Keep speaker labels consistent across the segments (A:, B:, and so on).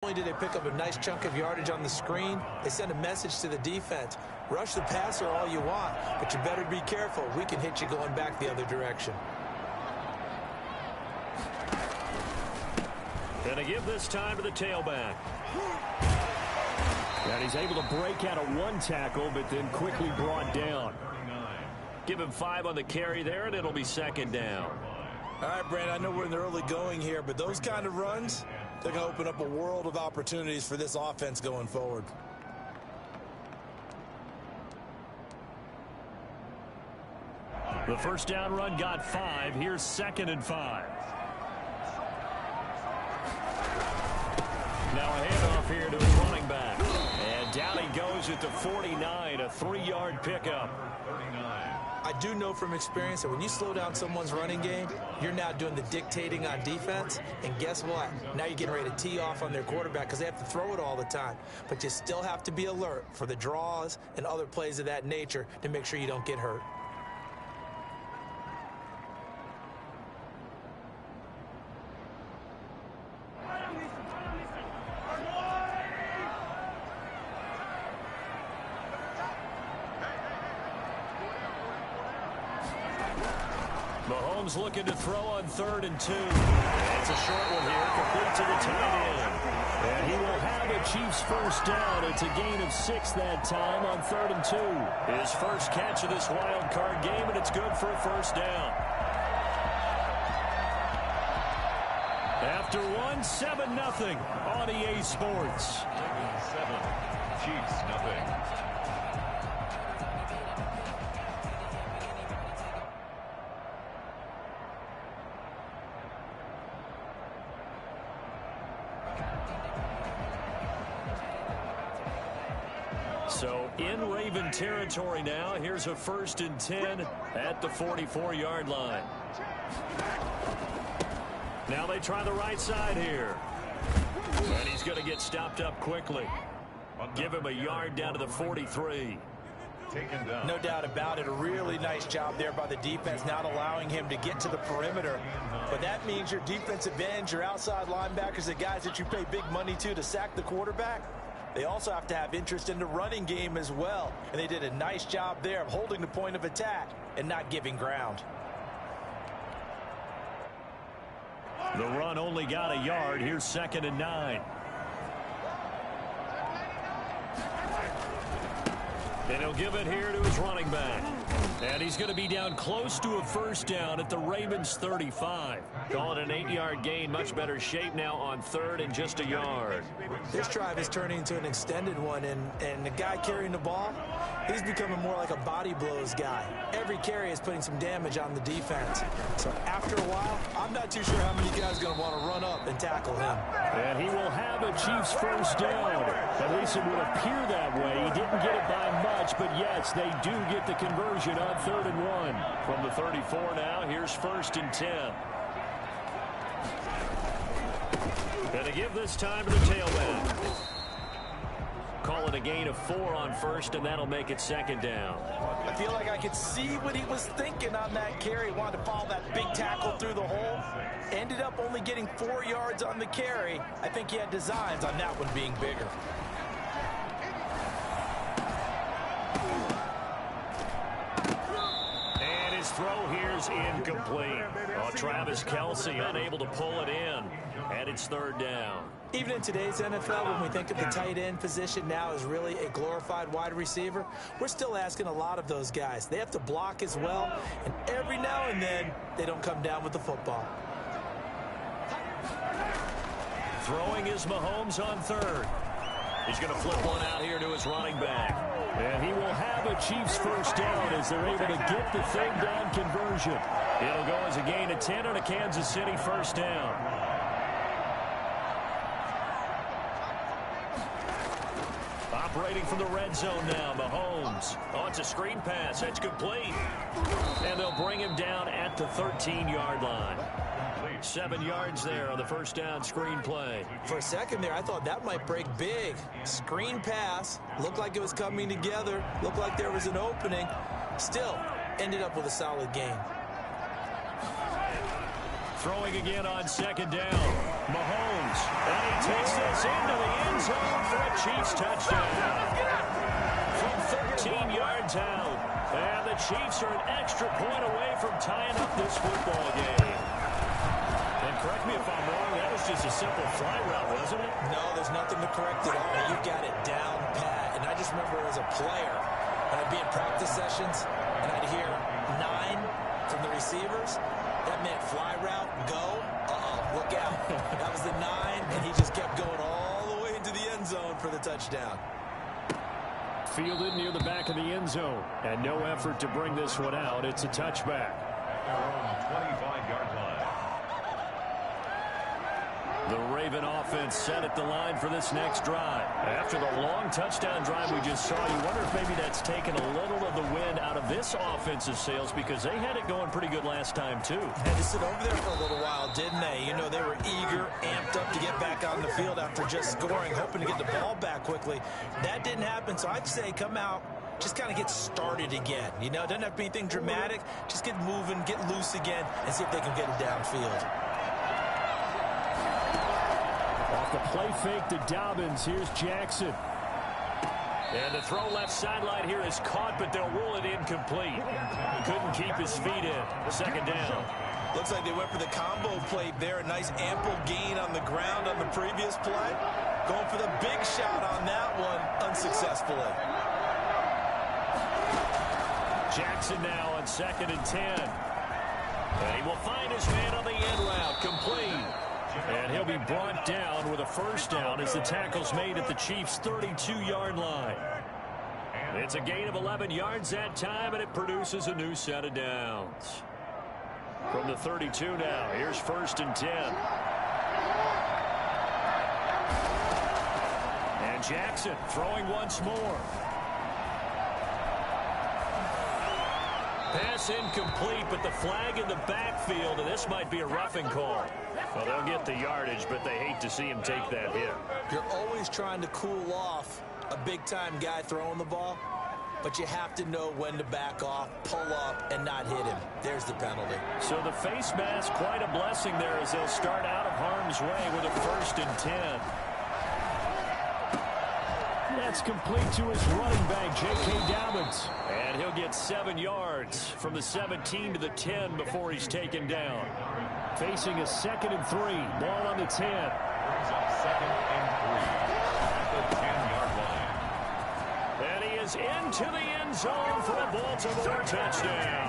A: Not only did they pick up a nice chunk of yardage on the screen, they sent a message to the defense. Rush the passer all you want, but you better be careful. We can hit you going back the other direction.
B: Gonna give this time to the tailback. And he's able to break out of one tackle, but then quickly brought down. Give him 5 on the carry there, and it'll be second down.
A: All right, Brandon, I know we're in the early going here, but those kind of runs, they're going to open up a world of opportunities for this offense going forward.
B: The first down run got 5. Here's 2nd and 5. Now a handoff here to his running back. And down he goes at the 49, a 3-yard pickup.
A: I do know from experience that when you slow down someone's running game, you're now doing the dictating on defense. And guess what? Now you're getting ready to tee off on their quarterback because they have to throw it all the time. But you still have to be alert for the draws and other plays of that nature to make sure you don't get hurt.
B: Mahomes looking to throw on 3rd and 2. It's a short one here, complete to the tight end. And he will have a Chiefs first down. It's a gain of 6 that time on 3rd and 2. His first catch of this wild card game, and it's good for a first down. After 1, 7-0 on EA Sports.
C: 7, Chiefs nothing.
B: So in Raven territory now. Here's a 1st and 10 at the 44-yard line. Now they try the right side here. And he's going to get stopped up quickly. Give him a yard down to the 43.
A: No doubt about it. A really nice job there by the defense, not allowing him to get to the perimeter. But that means your defensive ends, your outside linebackers, the guys that you pay big money to sack the quarterback, they also have to have interest in the running game as well. And they did a nice job there of holding the point of attack and not giving ground.
B: The run only got a yard. Here's 2nd and 9. And he'll give it here to his running back. And he's going to be down close to a first down at the Ravens 35. Call it an 8-yard gain. Much better shape now on 3rd and just a yard.
A: This drive is turning into an extended one, and the guy carrying the ball, he's becoming more like a body blows guy. Every carry is putting some damage on the defense. So after a while, I'm not too sure how many guys are going to want to run up and tackle him.
B: And he will have a Chiefs first down. At least it would appear that way. He didn't get it by much, but yes, they do get the conversion on 3rd and 1. From the 34 now, here's 1st and 10. Gonna give this time to the tailback. Call it a gain of 4 on 1st, and that'll make it 2nd down.
A: I feel like I could see what he was thinking on that carry. He wanted to follow that big tackle through the hole. Ended up only getting 4 yards on the carry. I think he had designs on that one being bigger.
B: And his throw here's incomplete. Oh, Travis Kelce unable to pull it in. And it's 3rd down.
A: Even in today's NFL, when we think of the tight end position now as really a glorified wide receiver, we're still asking a lot of those guys. They have to block as well, and every now and then, they don't come down with the football.
B: Throwing is Mahomes on 3rd. He's going to flip one out here to his running back. And he will have a Chiefs first down as they're able to get the 3rd down conversion. It'll go as a gain of 10 on a Kansas City first down. Operating from the red zone now, Mahomes. Oh, it's a screen pass. That's complete. And they'll bring him down at the 13-yard line. 7 yards there on the first down screen play.
A: For a second there, I thought that might break big. Screen pass. Looked like it was coming together. Looked like there was an opening. Still, ended up with a solid gain.
B: Throwing again on 2nd down. Mahomes, and he takes this into the end zone for a Chiefs touchdown. From 13 yards out, and the Chiefs are an extra point away from tying up this football game. And correct me if I'm wrong, that was just a simple fly route, wasn't it?
A: No, there's nothing to correct at all. You got it down pat. And I just remember as a player, when I'd be in practice sessions, and I'd hear 9 from the receivers, that meant fly route, go, look out. That was the 9, and he just kept going all the way into the end zone for the touchdown.
B: Fielded near the back of the end zone, and no effort to bring this one out. It's a touchback.
C: At their own 25-yard line.
B: The Raven offense set at the line for this next drive. After the long touchdown drive we just saw, you wonder if maybe that's taken a little of the wind out of this offensive sails, because they had it going pretty good last time too.
A: Had to sit over there for a little while, didn't they? You know, they were eager, amped up to get back on the field after just scoring, hoping to get the ball back quickly. That didn't happen, so I'd say come out, just kind of get started again. You know, it doesn't have to be anything dramatic. Just get moving, get loose again, and see if they can get it downfield.
B: Off the play fake to Dobbins. Here's Jackson. And the throw left sideline here is caught, but they'll rule it incomplete. Couldn't keep his feet in. Second down.
A: Looks like they went for the combo plate there. A nice ample gain on the ground on the previous play. Going for the big shot on that one unsuccessfully.
B: Jackson now on 2nd and 10. And he will find his man on the end route. Complete. And he'll be brought down with a first down as the tackle's made at the Chiefs' 32-yard line. It's a gain of 11 yards that time, and it produces a new set of downs. From the 32 now, here's 1st and 10. And Jackson throwing once more. Pass incomplete, but the flag in the backfield, and this might be a roughing call. Well, they'll get the yardage, but they hate to see him take that hit.
A: You're always trying to cool off a big-time guy throwing the ball, but you have to know when to back off, pull up, and not hit him. There's the penalty.
B: So the face mask, quite a blessing there as they'll start out of harm's way with a 1st and 10. That's complete to his running back, J.K. Dobbins. And he'll get 7 yards from the 17 to the 10 before he's taken down. Facing a 2nd and 3. Ball on the 10.
C: Brings up 2nd and 3 at the 10-yard line.
B: And he is into the end zone for a Baltimore touchdown.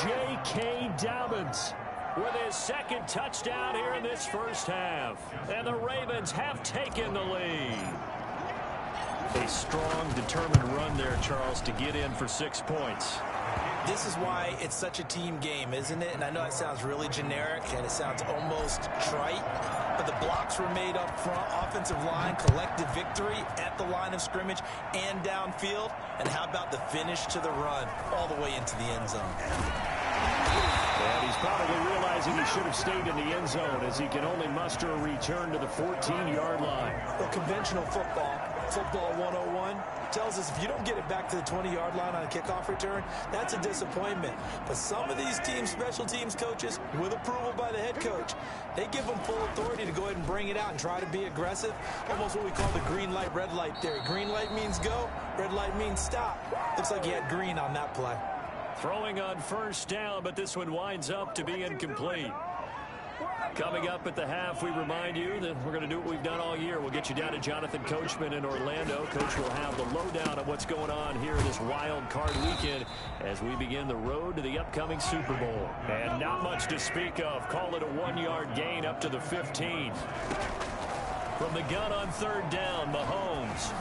B: J.K. Dobbins with his 2nd touchdown here in this first half. And the Ravens have taken the lead. A strong, determined run there, Charles, to get in for 6 points.
A: This is why it's such a team game, isn't it? And I know it sounds really generic and it sounds almost trite, but the blocks were made up front, offensive line, collective victory at the line of scrimmage and downfield. And how about the finish to the run all the way into the end zone?
B: And he's probably realizing he should have stayed in the end zone as he can only muster a return to the 14-yard line.
A: Well, conventional football 101, tells us if you don't get it back to the 20-yard line on a kickoff return, that's a disappointment. But some of these teams, special teams coaches, with approval by the head coach, they give them full authority to go ahead and bring it out and try to be aggressive. Almost what we call the green light, red light theory. Green light means go, red light means stop. Looks like he had green on that play.
B: Throwing on 1st down, but this one winds up to be incomplete. Coming up at the half, we remind you that we're going to do what we've done all year. We'll get you down to Jonathan Coachman in Orlando. Coach will have the lowdown of what's going on here this wild card weekend as we begin the road to the upcoming Super Bowl. And not much to speak of. Call it a 1-yard gain up to the 15. From the gun on 3rd down, Mahomes.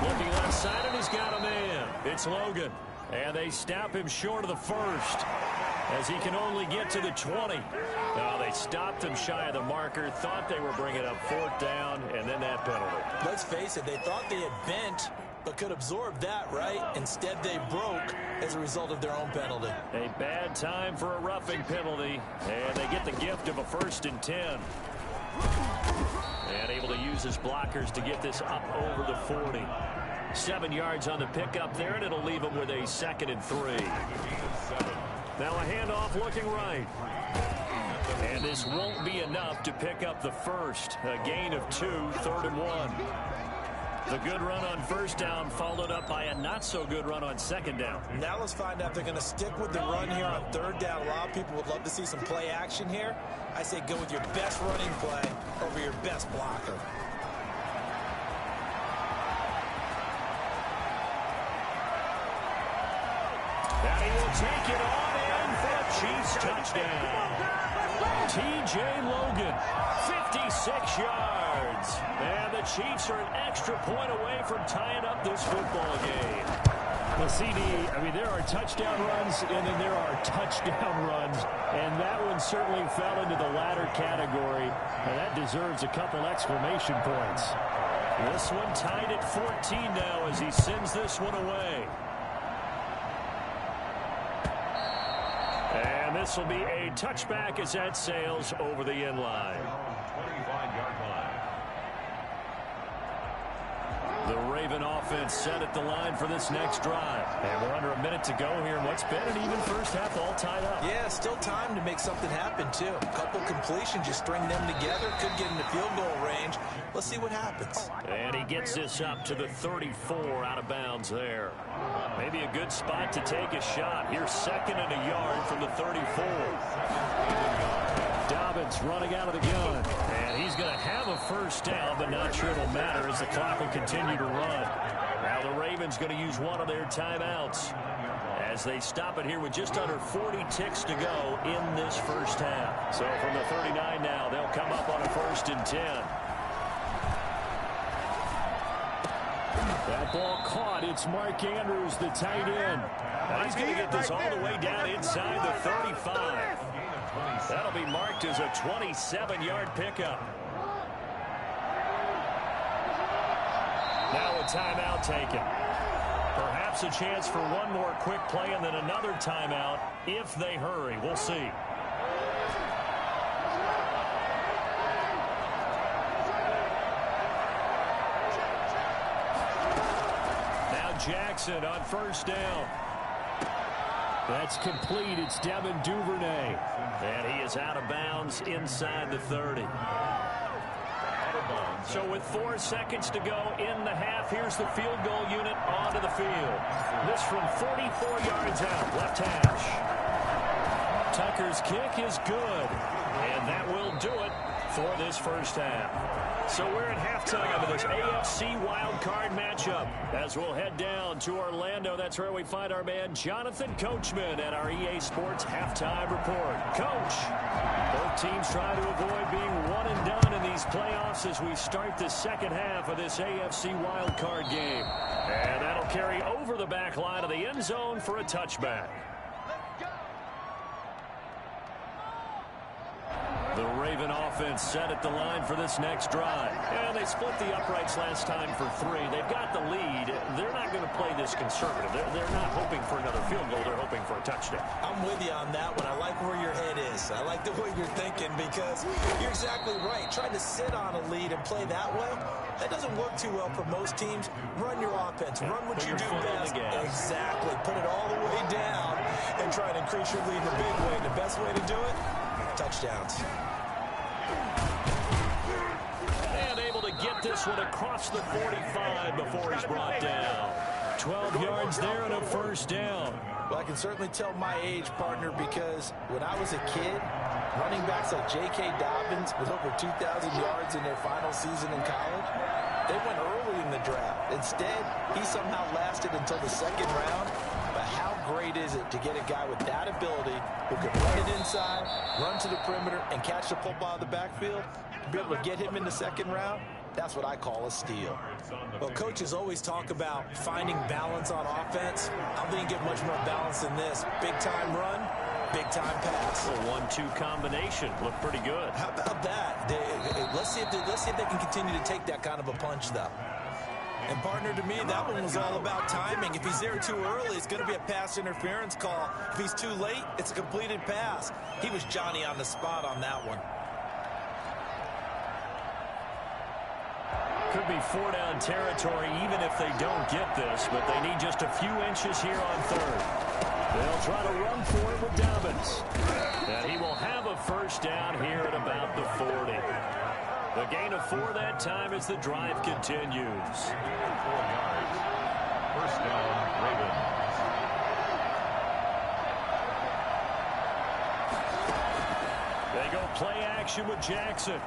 B: Looking left side, and he's got a man. It's Logan. And they stop him short of the 1st as he can only get to the 20. Now they stopped him shy of the marker, thought they were bringing up 4th down, and then that penalty.
A: Let's face it, they thought they had bent, but could absorb that, right? Instead, they broke as a result of their own penalty.
B: A bad time for a roughing penalty, and they get the gift of a 1st and 10. And able to use his blockers to get this up over the 40. 7 yards on the pickup there, and it'll leave him with a 2nd and 3. Now a handoff looking right. And this won't be enough to pick up the first. A gain of 2, 3rd and 1. The good run on first down followed up by a not-so-good run on second down.
A: Now let's find out if they're going to stick with the run here on 3rd down. A lot of people would love to see some play action here. I say go with your best running play over your best blocker.
B: And he will take it on in for a Chiefs touchdown. T.J. Logan, 56 yards. And the Chiefs are an extra point away from tying up this football game.
D: Well, CD, I mean, there are touchdown runs, and then there are touchdown runs. And that one certainly fell into the latter category. And that deserves a couple exclamation points.
B: This one tied at 14 now as he sends this one away. And this will be a touchback as that sails over the end line.
C: 25-yard line.
B: The Raven offense set at the line for this next drive. And we're under a minute to go here in what's been an even first half, all tied up.
A: Yeah, still time to make something happen, too. A couple completions, just string them together. Could get into field goal range. Let's see what happens.
B: And he gets this up to the 34 out of bounds there. Maybe a good spot to take a shot. Here's 2nd and a yard from the 34.
D: Dobbins running out of the gun.
B: And he's going to have a first down, but not sure it'll matter as the clock will continue to run. Now the Ravens going to use one of their timeouts as they stop it here with just under 40 ticks to go in this first half. So from the 39 now, they'll come up on a 1st and 10.
D: That ball caught. It's Mark Andrews, the tight end.
B: Now he's going to get this all the way down inside the 35. That'll be marked as a 27-yard pickup. Now a timeout taken. Perhaps a chance for one more quick play and then another timeout if they hurry. We'll see. Jackson on first down.
D: That's complete. It's Devin Duvernay.
B: And he is out of bounds inside the 30. So with 4 seconds to go in the half, here's the field goal unit onto the field. This from 44 yards out, left hash. Tucker's kick is good. And that will do it for this first half. So we're at halftime of this AFC wildcard matchup. As we'll head down to Orlando, that's where we find our man Jonathan Coachman at our EA Sports Halftime Report. Coach, both teams trying to avoid being one and done in these playoffs as we start the second half of this AFC wildcard game. And that'll carry over the back line of the end zone for a touchback. The Raven offense set at the line for this next drive. And they split the uprights last time for 3. They've got the lead. They're not going to play this conservative. They're not hoping for another field goal. They're hoping for a touchdown.
A: I'm with you on that one. I like where your head is. I like the way you're thinking because you're exactly right. Trying to sit on a lead and play that way, that doesn't work too well for most teams. Run your offense. Run what you do best. Exactly. Put it all the way down and try to increase your lead in a big way. The best way to do it, touchdowns.
B: And able to get this one across the 45 before he's brought down.
D: 12 yards there and a first down.
A: Well, I can certainly tell my age, partner, because when I was a kid, running backs like J.K. Dobbins with over 2,000 yards in their final season in college, they went early in the draft. Instead, he somehow lasted until the 2nd round. But how great is it to get a guy with that ability who can run it inside, run to the perimeter, and catch the football out of the backfield? To be able to get him in the 2nd round, that's what I call a steal. Well, coaches always talk about finding balance on offense. I don't think you get much more balance than this. Big-time run, big-time pass.
B: A 1-2 combination. Looked pretty good.
A: How about that? Let's see if they can continue to take that kind of a punch, though. And, partner, to me, that one was all about timing. If he's there too early, it's going to be a pass interference call. If he's too late, it's a completed pass. He was Johnny on the spot on that one.
B: Could be 4-down territory even if they don't get this, but they need just a few inches here on 3rd.
D: They'll try to run for it with Dobbins. And he will have a first down here at about the 40. The gain of 4 that time as the drive continues.
C: 4 yards. First down, Ravens.
D: They go play action with Jackson.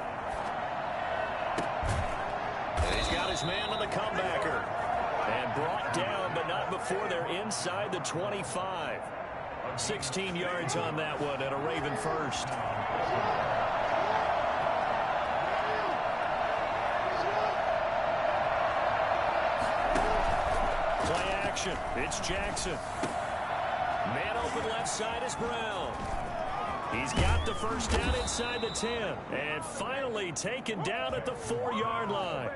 D: And he's got his man on the comebacker. And brought down, but not before they're inside the 25. 16 yards on that one and a Raven first. Play action. It's Jackson. Man open left side is Brown. He's got the first down inside the 10. And finally taken down at the 4-yard line.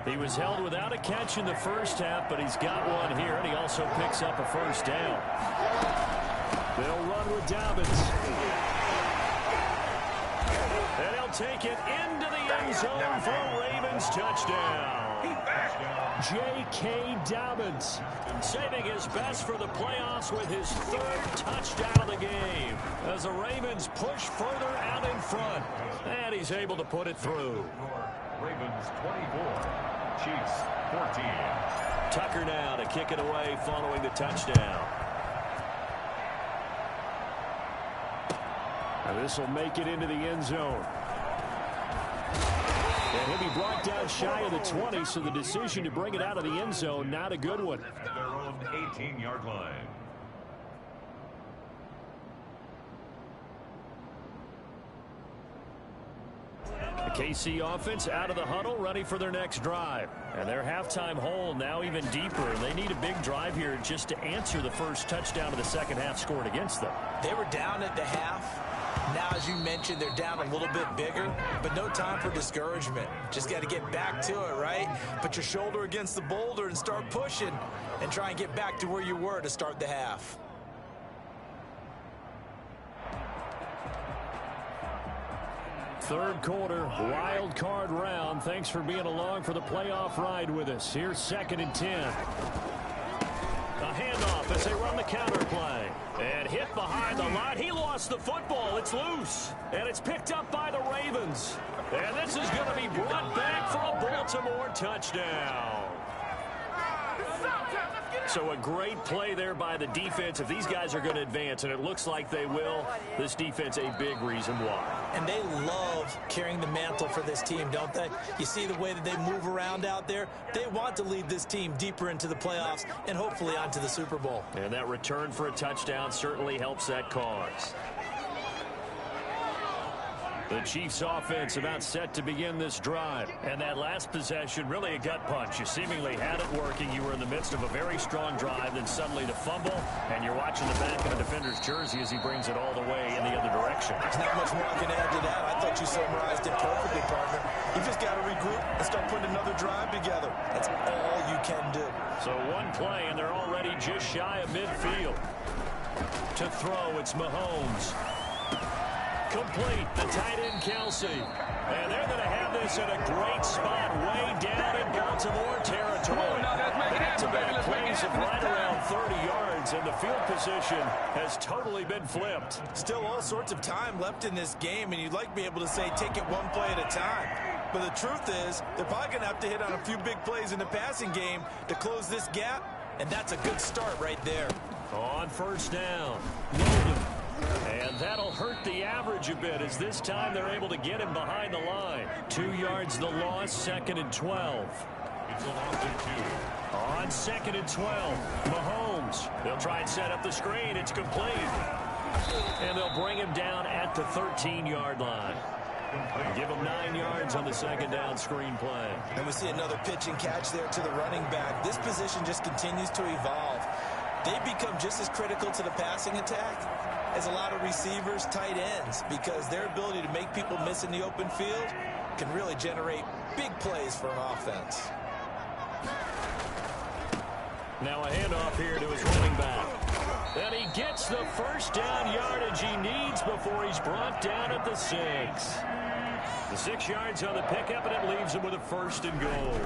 D: He was held without a catch in the first half, but he's got one here, and he also picks up a first down. They'll run with Dobbins. And he'll take it into the end zone for a Ravens touchdown. J.K. Dobbins saving his best for the playoffs with his 3rd touchdown of the game as the Ravens push further out in front. And he's able to put it through.
C: Ravens 24, Chiefs 14.
D: Tucker now to kick it away following the touchdown. Now this will make it into the end zone. And he'll be brought down shy of the 20, so the decision to bring it out of the end zone, not a good one.
C: At their own 18-yard line.
D: The KC offense out of the huddle, ready for their next drive. And their halftime hole now even deeper. And they need a big drive here just to answer the first touchdown of the second half scored against them.
A: They were down at the half. Now, as you mentioned, they're down a little bit bigger, but no time for discouragement. Just got to get back to it, right? Put your shoulder against the boulder and start pushing and try and get back to where you were to start the half.
D: Third quarter, wild card round. Thanks for being along for the playoff ride with us. Here's 2nd and 10. A handoff as they run the counter play. And hit behind the line. He lost the football. It's loose. And it's picked up by the Ravens. And this is going to be brought back for a Baltimore touchdown. So a great play there by the defense. If these guys are going to advance, and it looks like they will, this defense a big reason why.
A: And they love carrying the mantle for this team, don't they? You see the way that they move around out there? They want to lead this team deeper into the playoffs and hopefully onto the Super Bowl.
D: And that return for a touchdown certainly helps that cause. The Chiefs offense about set to begin this drive. And that last possession, really a gut punch. You seemingly had it working. You were in the midst of a very strong drive, then suddenly to fumble, and you're watching the back of the defender's jersey as he brings it all the way in the other direction.
A: There's not much more I can add to that. I thought you summarized it perfectly, partner. You just got to regroup and start putting another drive together. That's all you can do.
D: So one play, and they're already just shy of midfield. To throw, it's Mahomes. Complete, the tight end Kelsey. And they're going to have this in a great spot way down in Baltimore territory. Back-to-back plays of right around 30 yards, and the field position has totally been flipped.
A: Still all sorts of time left in this game, and you'd like to be able to say take it one play at a time. But the truth is, they're probably going to have to hit on a few big plays in the passing game to close this gap, and that's a good start right there.
D: On first down, Golden. And that'll hurt the average a bit as this time they're able to get him behind the line. 2 yards the loss, 2nd and 12.
C: It's a loss of 2.
D: On 2nd and 12, Mahomes. They'll try and set up the screen. It's complete. And they'll bring him down at the 13-yard line. Give him 9 yards on the second down screen play.
A: And we see another pitch and catch there to the running back. This position just continues to evolve. They become just as critical to the passing attack as a lot of receivers, tight ends, because their ability to make people miss in the open field can really generate big plays for an offense.
D: Now a handoff here to his running back. And he gets the first down yardage he needs before he's brought down at the 6. The 6 yards on the pickup, and it leaves him with a 1st and goal.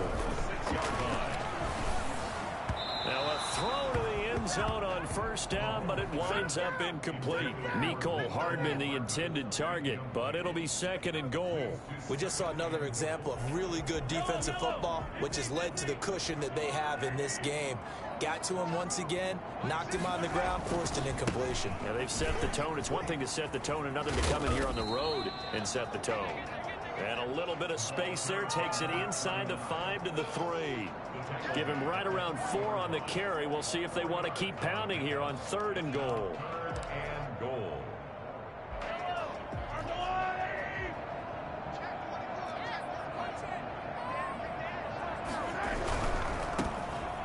C: 6-yard line.
D: Now a throw to the end
B: end zone on first down, but it winds up incomplete. Mecole Hardman, the intended target, but it'll be second and goal.
A: We just saw another example of really good defensive football, which has led to the cushion that they have in this game. Got to him once again, knocked him on the ground, forced an incompletion.
D: Yeah, they've set the tone. It's one thing to set the tone, another to come in here on the road and set the tone. And a little bit of space there, takes it inside the 5 to the 3. Give him right around 4 on the carry. We'll see if they want to keep pounding here on 3rd and goal.
C: And goal.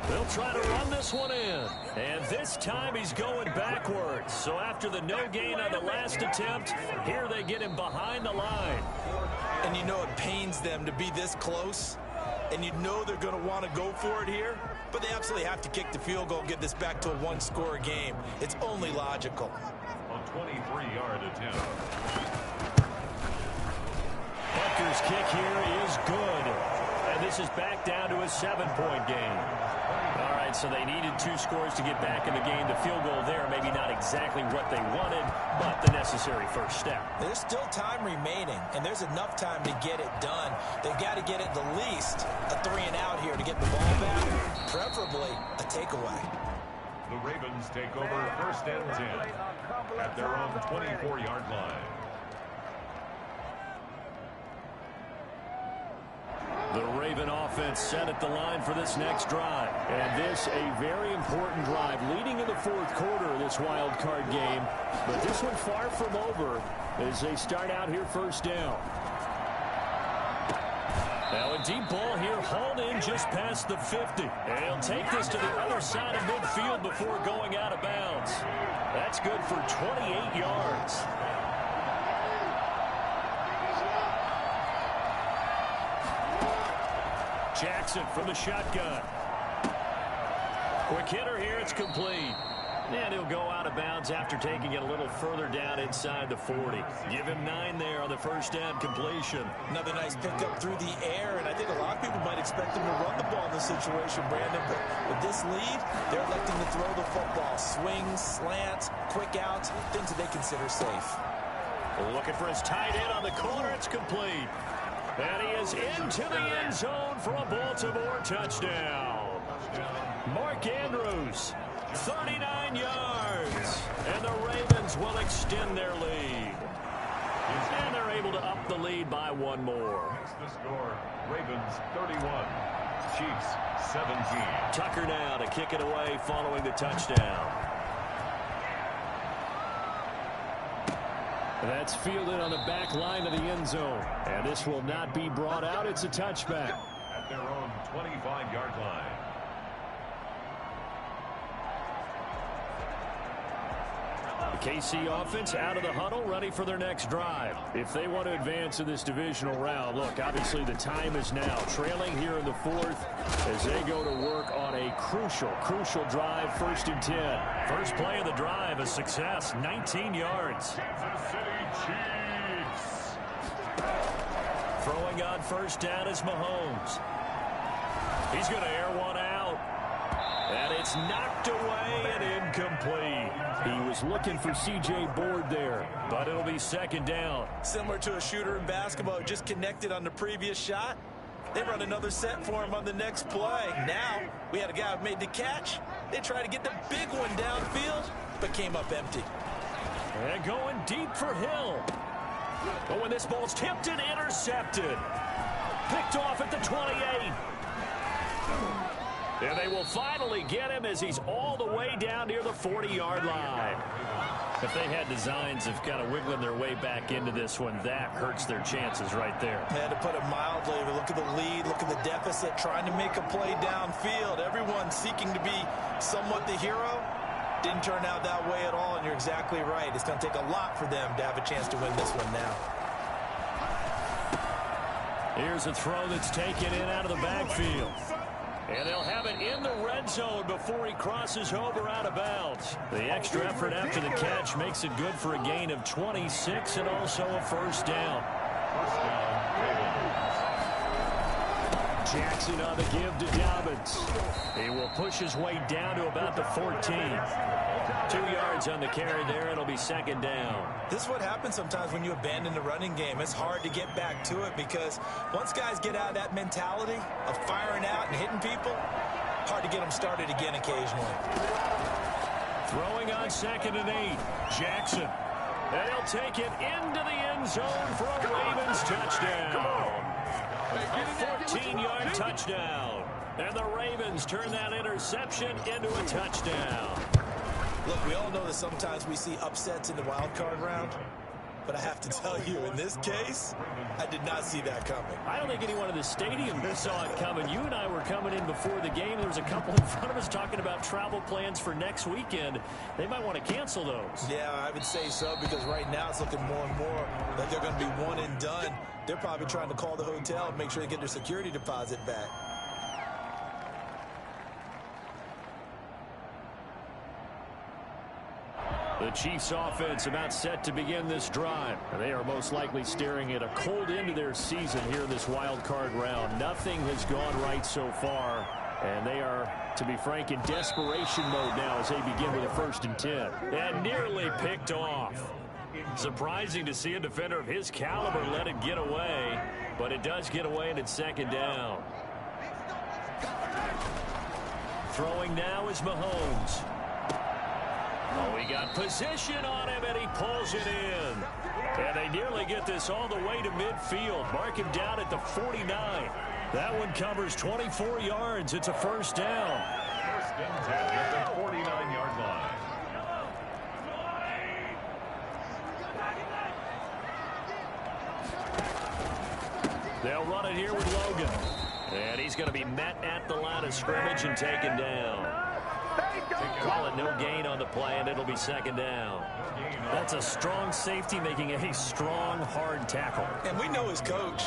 B: They'll try to run this one in. And this time he's going backwards. So after the no gain on the last attempt, here they get him behind the line.
A: And you know it pains them to be this close. And you know they're going to want to go for it here. But they absolutely have to kick the field goal and get this back to a one-score game. It's only logical.
C: A 23-yard attempt.
B: Butker's kick here is good. And this is back down to a 7-point game. All right, so they needed 2 scores to get back in the game. The field goal there, maybe not exactly what they wanted, but the necessary first step.
A: There's still time remaining, and there's enough time to get it done. They've got to get at the least a 3-and-out here to get the ball back, preferably a takeaway.
C: The Ravens take over 1st and 10 at their own 24-yard line.
B: The Raven offense set at the line for this next drive.
D: And this a very important drive leading in the 4th quarter of this wild card game. But this one far from over as they start out here first down.
B: Now a deep ball here hauled in just past the 50. And he'll take this to the other side of midfield before going out of bounds. That's good for 28 yards. Jackson from the shotgun. Quick hitter here, it's complete. And he'll go out of bounds after taking it a little further down inside the 40. Give him 9 there on the first down completion.
A: Another nice pickup through the air, and I think a lot of people might expect him to run the ball in this situation, Brandon, but with this lead, they're electing to throw the football. Swings, slants, quick outs, things that they consider safe.
B: Looking for his tight end on the corner, it's complete. And he is into the end zone for a Baltimore touchdown. Mark Andrews, 39 yards. And the Ravens will extend their lead. And they're able to up the lead by 1 more.
C: The score, Ravens 31, Chiefs 17.
B: Tucker now to kick it away following the touchdown.
D: That's fielded on the back line of the end zone. And this will not be brought out. It's a touchback.
C: At their own 25-yard line.
D: The KC offense out of the huddle, ready for their next drive. If they want to advance in this divisional round, look, obviously the time is now. Trailing here in the 4th as they go to work on a crucial drive, 1st and 10.
B: First play of the drive, a success, 19 yards.
C: Kansas City Chiefs.
B: Throwing on first down is Mahomes. He's going to air one out. And it's knocked away and incomplete.
D: He was looking for C.J. Board there,
B: but it'll be 2nd down.
A: Similar to a shooter in basketball who just connected on the previous shot. They run another set for him on the next play. Now, we had a guy who made the catch. They tried to get the big one downfield, but came up empty.
B: And going deep for Hill. But when this ball's tipped and intercepted. Picked off at the 28. And they will finally get him as he's all the way down near the 40-yard line. If they had designs of kind of wiggling their way back into this one, that hurts their chances right there.
A: Had to put it mildly. Look at the lead, look at the deficit, trying to make a play downfield. Everyone seeking to be somewhat the hero. Didn't turn out that way at all, and you're exactly right. It's going to take a lot for them to have a chance to win this one now.
B: Here's a throw that's taken in out of the backfield. And they'll have it in the red zone before he crosses over out of bounds. The extra effort after the catch makes it good for a gain of 26 and also a first down.
D: Jackson on the give to Dobbins. He will push his way down to about the 14. 2 yards on the carry there. It'll be second down.
A: This is what happens sometimes when you abandon the running game. It's hard to get back to it because once guys get out of that mentality of firing out and hitting people, hard to get them started again occasionally.
D: Throwing on 2nd and 8. Jackson. And he'll take it into the end zone for a Ravens touchdown. A 14-yard touchdown. And the Ravens turn that interception into a touchdown.
A: Look, we all know that sometimes we see upsets in the wild card round. But I have to tell you, in this case, I did not see that coming.
D: I don't think anyone in the stadium saw it coming. You and I were coming in before the game. There was a couple in front of us talking about travel plans for next weekend. They might want to cancel those.
A: Yeah, I would say so, because right now it's looking more and more like they're going to be one and done. They're probably trying to call the hotel and make sure they get their security deposit back.
D: The Chiefs offense about set to begin this drive. They are most likely staring at a cold end to their season here in this wild card round. Nothing has gone right so far, and they are, to be frank, in desperation mode now as they begin with a 1st and 10. And nearly picked off. Surprising to see a defender of his caliber let it get away, but it does get away and it's 2nd down. Throwing now is Mahomes. Oh, he got position on him, and he pulls it in. And they nearly get this all the way to midfield. Mark him down at the 49. That one covers 24 yards. It's a 1st down.
C: 1st and 10 at the 49-yard line.
D: They'll run it here with Logan. And he's going to be met at the line of scrimmage and taken down. Call it no gain on the play, and it'll be 2nd down. That's a strong safety making a strong, hard tackle.
A: And we know his coach.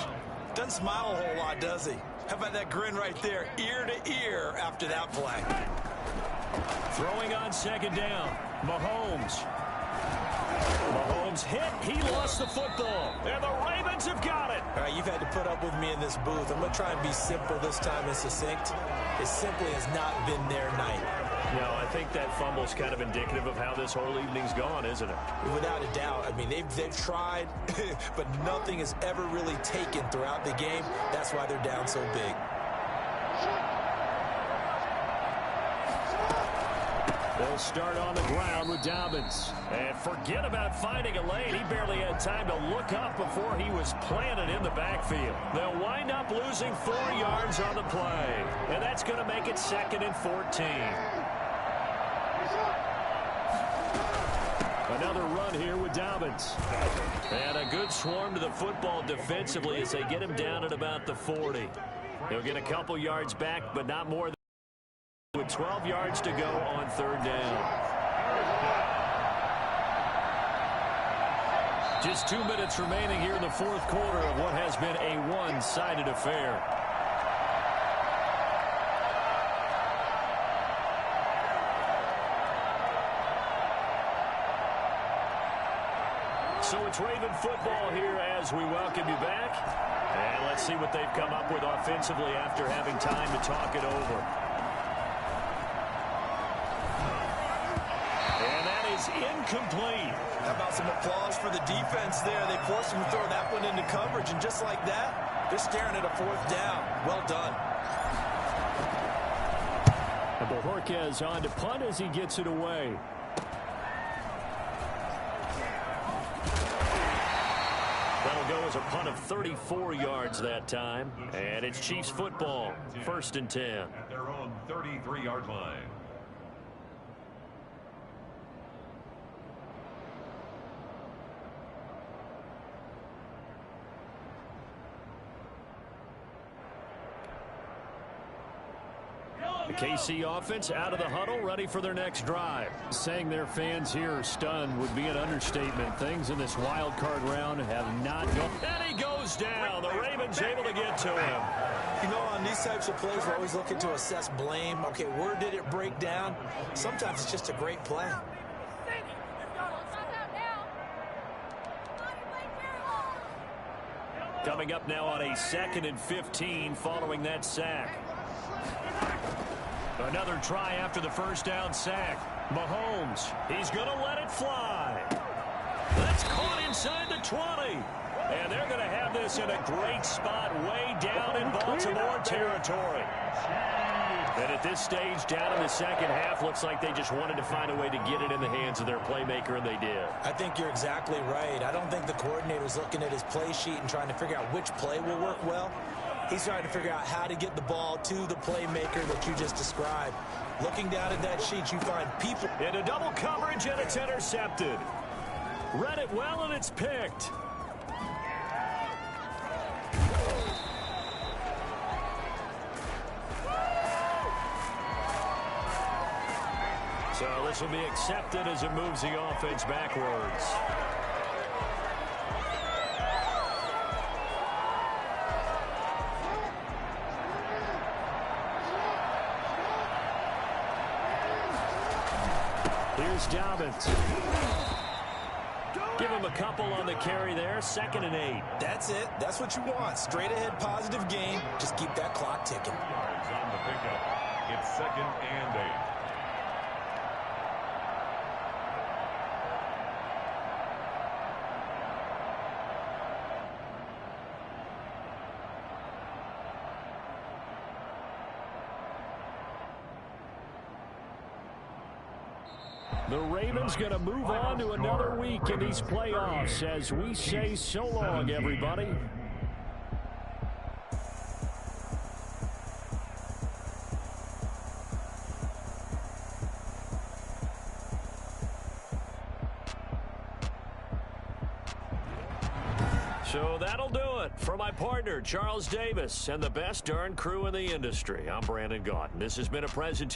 A: Doesn't smile a whole lot, does he? How about that grin right there, ear to ear after that play?
D: Throwing on 2nd down. Mahomes. Mahomes hit. He lost the football. And the Ravens have got it.
A: All right, you've had to put up with me in this booth. I'm going to try and be simple this time and succinct. It simply has not been their night.
D: No, I think that fumble's kind of indicative of how this whole evening's gone, isn't it?
A: Without a doubt. I mean, they've tried, but nothing has ever really taken throughout the game. That's why they're down so big.
D: They'll start on the ground with Dobbins. And forget about finding a lane. He barely had time to look up before he was planted in the backfield. They'll wind up losing 4 yards on the play. And that's going to make it 2nd and 14. Another run here with Dobbins. And a good swarm to the football defensively as they get him down at about the 40. He'll get a couple yards back, but not more than with 12 yards to go on 3rd down. Just 2 minutes remaining here in the 4th quarter of what has been a one-sided affair. So it's Raven football here as we welcome you back. And let's see what they've come up with offensively after having time to talk it over. And that is incomplete.
A: How about some applause for the defense there? They forced him to throw that one into coverage, and just like that, they're staring at a 4th down. Well done.
D: And Bojorquez on to punt as he gets it away. That'll go as a punt of 34 yards that time. And it's Chiefs football, 1st and 10.
C: At their own 33-yard line.
D: The KC offense out of the huddle, ready for their next drive. Saying their fans here are stunned would be an understatement. Things in this wild card round have not gone. And he goes down. The Ravens able to get to him.
A: You know, on these types of plays, we're always looking to assess blame. Okay, where did it break down? Sometimes it's just a great play.
B: Coming up now on a 2nd and 15 following that sack. Another try after the first down sack. Mahomes, he's going to let it fly. That's caught inside the 20. And they're going to have this in a great spot way down in Baltimore territory. And at this stage, down in the second half, looks like they just wanted to find a way to get it in the hands of their playmaker, and they did.
A: I think you're exactly right. I don't think the coordinator's looking at his play sheet and trying to figure out which play will work well. He's trying to figure out how to get the ball to the playmaker that you just described. Looking down at that sheet, you find people.
B: Into double coverage, and it's intercepted. Read it well, and it's picked. So this will be accepted as it moves the offense backwards. Here's Dobbins. Give him a couple on the carry there. 2nd and 8.
A: That's it. That's what you want. Straight ahead, positive game. Just keep that clock ticking.
C: Yards on the pickup. It's 2nd and 8.
D: The Ravens going to move on to another week in these playoffs as we say so long, everybody.
B: So that'll do it. For my partner, Charles Davis, and the best darn crew in the industry, I'm Brandon Gaudin. This has been a presentation.